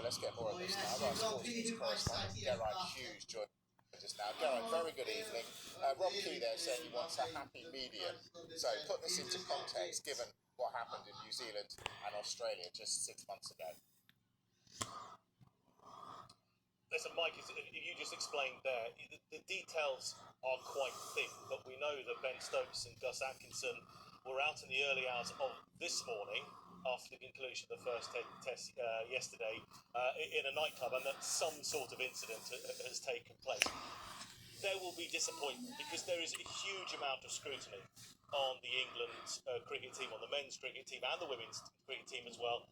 let's get more of this now. Our sports news correspondent, Gerard Hughes, joins us now. Gerard, very good evening. Rob Key there saying he wants a happy medium. So put this into context, given what happened in New Zealand and Australia just 6 months ago. Listen, Mike, you just explained there, the details are quite thick, but we know that Ben Stokes and Gus Atkinson were out in the early hours of this morning after the conclusion of the first test yesterday in a nightclub, and that some sort of incident has taken place. There will be disappointment because there is a huge amount of scrutiny on the England cricket team, on the men's cricket team and the women's cricket team as well,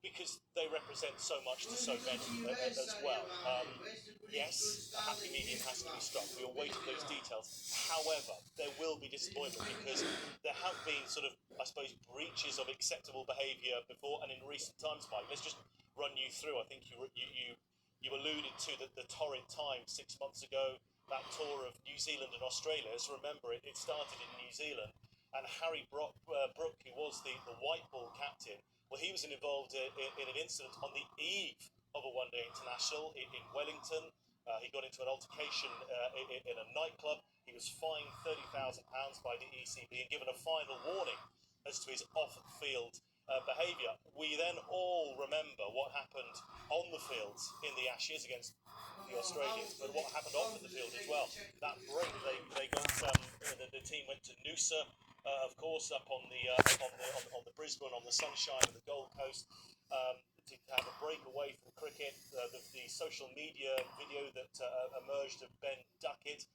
because they represent so much to so many as well. Yes, a happy medium has to be struck. We are waiting those details. However, there will be disappointment because there have been sort of, I suppose, breaches of acceptable behaviour before and in recent times, Mike. Let's just run you through. I think you alluded to the torrid time 6 months ago, that tour of New Zealand and Australia. As remember, it started in New Zealand, and Harry Brook, who was the white ball captain, well, he was involved in an incident on the eve of a one-day international in Wellington. He got into an altercation in a nightclub. He was fined £30,000 by the ECB and given a final warning as to his off-field behaviour. We then all remember what happened on the fields in the Ashes against the Australians, but what happened off the field as well. That break, they got the team went to Noosa. Of course, up on the Brisbane, on the Sunshine and the Gold Coast, to have a break away from cricket. The social media video that emerged of Ben Duckett,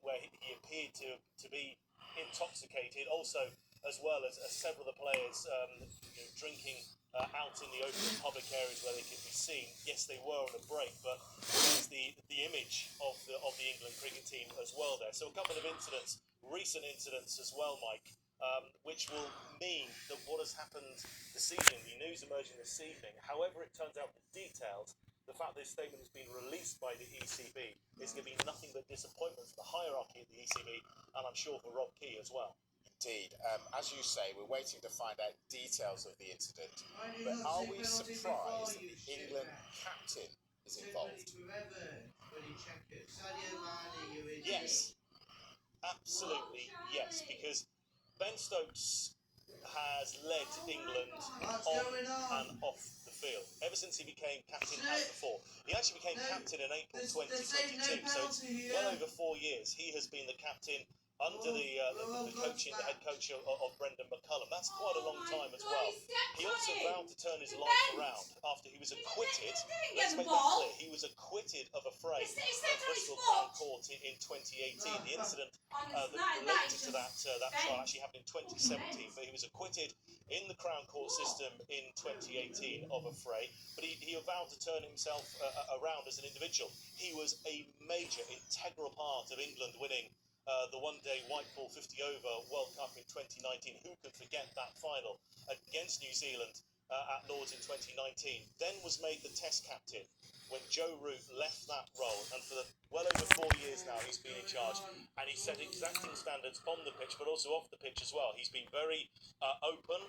where he appeared to be intoxicated, also as well as several of the players drinking out in the open public areas where they could be seen. Yes, they were on a break, but there's the image of the England cricket team as well there. So a couple of incidents, recent incidents as well, Mike, which will mean that what has happened this evening, the news emerging this evening, however it turns out the details, the fact this statement has been released by the ECB is going to be nothing but disappointment for the hierarchy of the ECB, and I'm sure for Rob Key as well. Indeed. As you say, we're waiting to find out details of the incident. But are we surprised that the England captain is involved? Yes. Absolutely yes, because Ben Stokes has led England on and off the field ever since he became captain as before. He actually became captain in April 2022, so it's well over 4 years. He has been the captain under the head coach of Brendan McCullum. That's quite a long time as well. He also vowed to turn his life around after he was acquitted. Let's make that clear. He was acquitted of a fray at Bristol Crown Court in 2018. The incident that related to that trial actually happened in 2017, but he was acquitted in the Crown Court system in 2018 of a fray. But he vowed to turn himself around as an individual. He was a major, integral part of England winning the one-day white ball 50 over World Cup in 2019. Who could forget that final against New Zealand at Lord's in 2019? Then was made the Test captain when Joe Root left that role, and for well over 4 years now he's been in charge, and he set exacting standards on the pitch but also off the pitch as well. He's been very open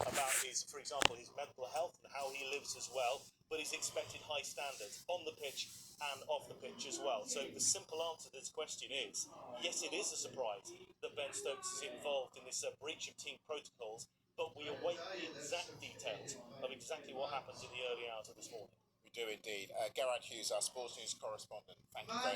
about for example, his mental health and how he lives as well, but he's expected high standards on the pitch and off the pitch as well. So the simple answer to this question is, yes, it is a surprise that Ben Stokes is involved in this breach of team protocols, but we await the exact details of exactly what happens in the early hours of this morning. We do indeed. Gerard Hughes, our sports news correspondent, thank you very much.